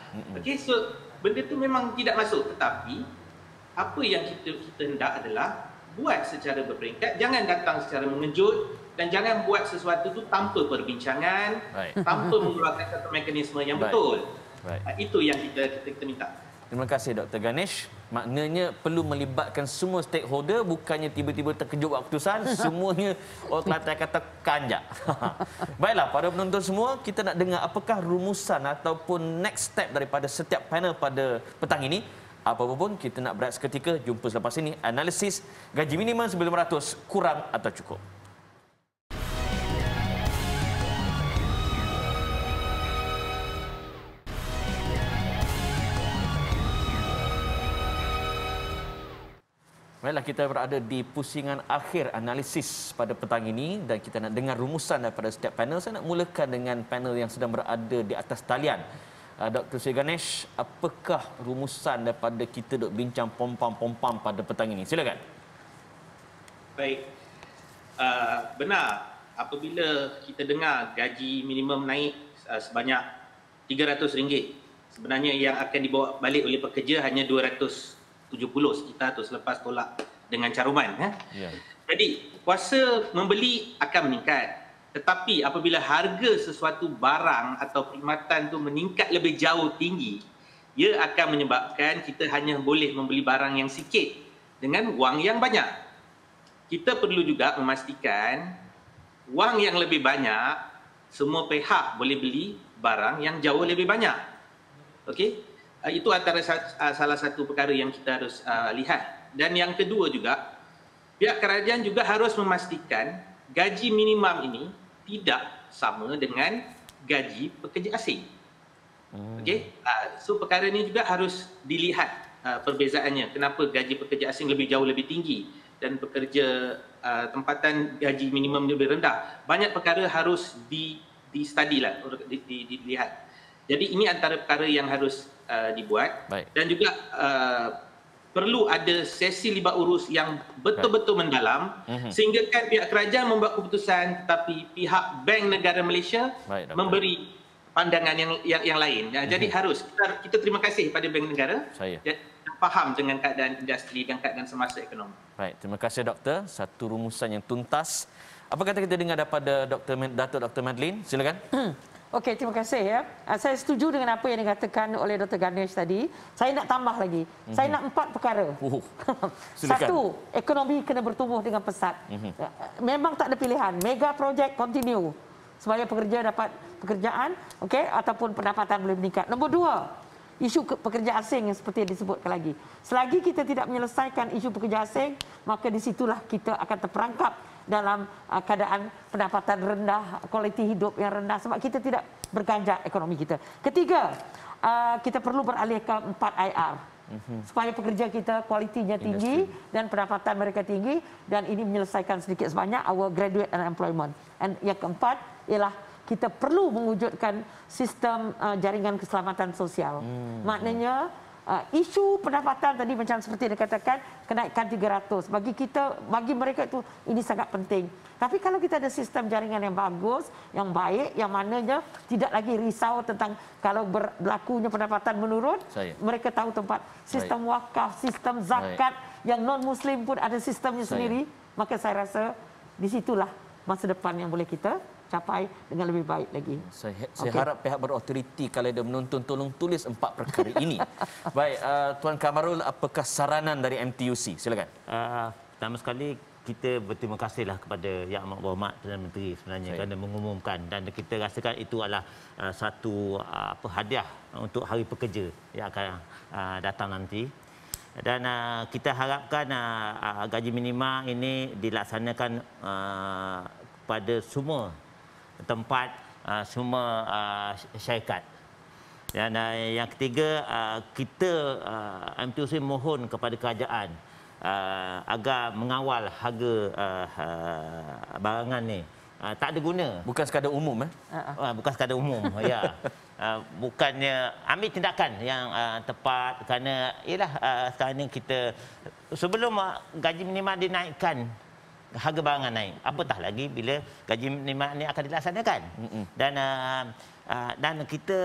So benda tu memang tidak masuk. Tetapi apa yang kita hendak adalah buat secara berperingkat, jangan datang secara mengejut dan jangan buat sesuatu tu tanpa perbincangan, tanpa mengeluarkan satu mekanisme yang betul. Itu yang kita minta. Terima kasih Dr. Ganesh. Maknanya perlu melibatkan semua stakeholder, bukannya tiba-tiba terkejut buat keputusan, semuanya orang Kelantan kata kanjak. Baiklah, para penonton semua, kita nak dengar apakah rumusan ataupun next step daripada setiap panel pada petang ini. Apa-apa pun kita nak berehat seketika. Jumpa selepas ini. Analisis gaji minimum 900 kurang atau cukup. Baiklah, kita berada di pusingan akhir analisis pada petang ini dan kita nak dengar rumusan daripada setiap panel. Saya nak mulakan dengan panel yang sedang berada di atas talian. Dr. Sri Ganesh, apakah rumusan daripada kita duk bincang pom-pam pada petang ini? Silakan. Baik. Benar, apabila kita dengar gaji minimum naik sebanyak RM300, sebenarnya yang akan dibawa balik oleh pekerja hanya 270 sekitar tu selepas tolak dengan caruman. Jadi, kuasa membeli akan meningkat. Tetapi apabila harga sesuatu barang atau perkhidmatan tu meningkat lebih jauh tinggi, ia akan menyebabkan kita hanya boleh membeli barang yang sikit dengan wang yang banyak. Kita perlu juga memastikan wang yang lebih banyak, semua pihak boleh beli barang yang jauh lebih banyak. Okey? Itu antara salah satu perkara yang kita harus lihat. Dan yang kedua juga, pihak kerajaan juga harus memastikan gaji minimum ini tidak sama dengan gaji pekerja asing. Okey? So perkara ini juga harus dilihat perbezaannya. Kenapa gaji pekerja asing jauh lebih tinggi dan pekerja tempatan gaji minimum lebih rendah. Banyak perkara harus di-study lah, dilihat. Jadi ini antara perkara yang harus dibuat. Baik. Dan juga perlu ada sesi libat urus yang betul-betul mendalam sehingga kan pihak kerajaan membuat keputusan tetapi pihak Bank Negara Malaysia memberi pandangan yang lain. Jadi harus kita terima kasih pada Bank Negara dan faham dengan keadaan industri dan keadaan semasa ekonomi. Baik, terima kasih doktor. Satu rumusan yang tuntas. Apa kata kita dengar daripada Dr. Madeline? Silakan. Okey, terima kasih ya. Saya setuju dengan apa yang dikatakan oleh Dr. Ganesh tadi. Saya nak tambah lagi. Saya nak 4 perkara. Satu, ekonomi kena bertumbuh dengan pesat. Memang tak ada pilihan. Mega projek continue supaya pekerja dapat pekerjaan, okey, ataupun pendapatan boleh meningkat. Nombor 2, isu pekerja asing yang seperti yang disebutkan lagi. Selagi kita tidak menyelesaikan isu pekerja asing, maka di situlah kita akan terperangkap dalam keadaan pendapatan rendah, kualiti hidup yang rendah sebab kita tidak berganjak ekonomi kita. Ketiga, kita perlu beralih ke 4IR supaya pekerja kita kualitinya tinggi dan pendapatan mereka tinggi dan ini menyelesaikan sedikit sebanyak our graduate unemployment. Dan yang keempat ialah kita perlu mewujudkan sistem jaringan keselamatan sosial. Maknanya isu pendapatan tadi macam seperti dikatakan kenaikan 300 bagi mereka itu ini sangat penting. Tapi kalau kita ada sistem jaringan yang bagus, yang baik, yang mananya tidak lagi risau tentang kalau berlakunya pendapatan menurun, mereka tahu tempat sistem wakaf, sistem zakat yang non muslim pun ada sistemnya sendiri, maka saya rasa di situlah masa depan yang boleh kita capai dengan lebih baik lagi. Saya harap pihak berautoriti kalau dia menonton tolong tulis 4 perkara ini. Baik, Tuan Kamarul, apakah saranan dari MTUC? Silakan. Pertama sekali kita berterima kasihlah kepada Yang Amat Berhormat Perdana Menteri sebenarnya kerana mengumumkan, dan kita rasakan itu adalah satu hadiah untuk Hari Pekerja yang akan datang nanti. Dan kita harapkan gaji minima ini dilaksanakan pada semua tempat, semua syarikat. Dan yang ketiga, kita MTUC mohon kepada kerajaan agar mengawal harga barangan ni. Tak ada guna. Bukan sekadar umum, Bukan sekadar umum, ya. Bukannya ambil tindakan yang tepat, kerana sekarang ni kita sebelum gaji minima dinaikkan, harga barangan naik. Apatah lagi bila gaji minima ni akan dilaksanakan. Dan kita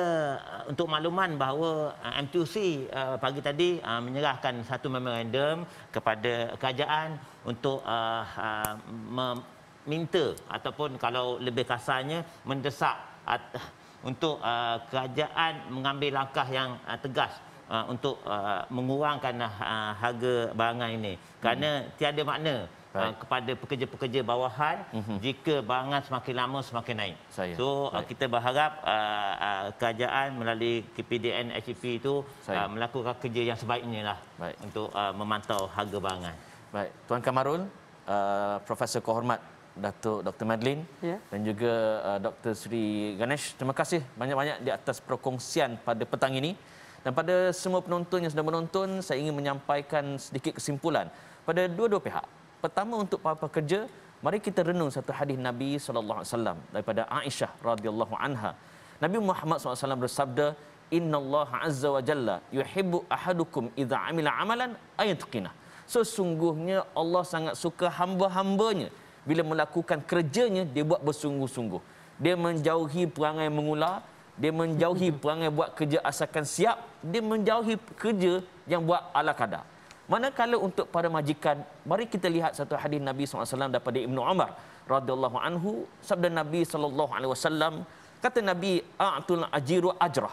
untuk makluman bahawa MTUC pagi tadi menyerahkan satu memorandum kepada kerajaan untuk meminta ataupun kalau lebih kasarnya mendesak untuk kerajaan mengambil langkah yang tegas untuk mengurangkan harga barangan ini, kerana tiada makna kepada pekerja-pekerja bawahan jika barangan semakin lama semakin naik. Kita berharap kerajaan melalui KPDN HEP itu melakukan kerja yang sebaiknya lah untuk memantau harga barangan. Baik, Tuan Kamarul, Profesor Kehormat Datuk Dr. Madeline dan juga Dr. Sri Ganesh, terima kasih banyak-banyak di atas perkongsian pada petang ini. Dan pada semua penonton yang sudah menonton, saya ingin menyampaikan sedikit kesimpulan pada dua-dua pihak. Pertama, untuk para pekerja, mari kita renung satu hadis Nabi SAW daripada Aisyah radhiyallahu anha. Nabi Muhammad SAW bersabda, "Innallaha azza wa jalla yuhibbu ahadukum idza amila amalan ayatqinah." Sesungguhnya Allah sangat suka hamba-hambanya bila melakukan kerjanya, dia buat bersungguh-sungguh. Dia menjauhi perangai mengular, dia menjauhi perangai buat kerja asalkan siap, dia menjauhi kerja yang buat ala kadar. Manakala untuk para majikan, mari kita lihat satu hadis Nabi SAW daripada Ibnu Umar radhiyallahu anhu. Sabda Nabi SAW, kata Nabi, "A'tul ajiru ajrah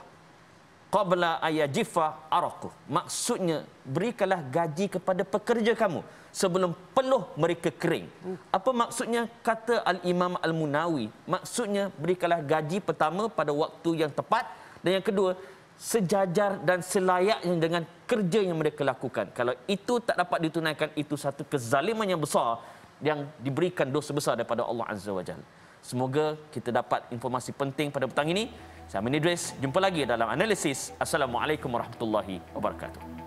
qabla ayajifa araquh." Maksudnya, berikanlah gaji kepada pekerja kamu sebelum peluh mereka kering. Apa maksudnya? Kata Al-Imam Al-Munawi, maksudnya berikanlah gaji pertama pada waktu yang tepat, dan yang kedua sejajar dan selayaknya dengan kerja yang mereka lakukan. Kalau itu tak dapat ditunaikan, itu satu kezaliman yang besar yang diberikan dosa besar daripada Allah Azza wa Jalla. Semoga kita dapat informasi penting pada petang ini. Saya Amin Idris, jumpa lagi dalam analisis. Assalamualaikum warahmatullahi wabarakatuh.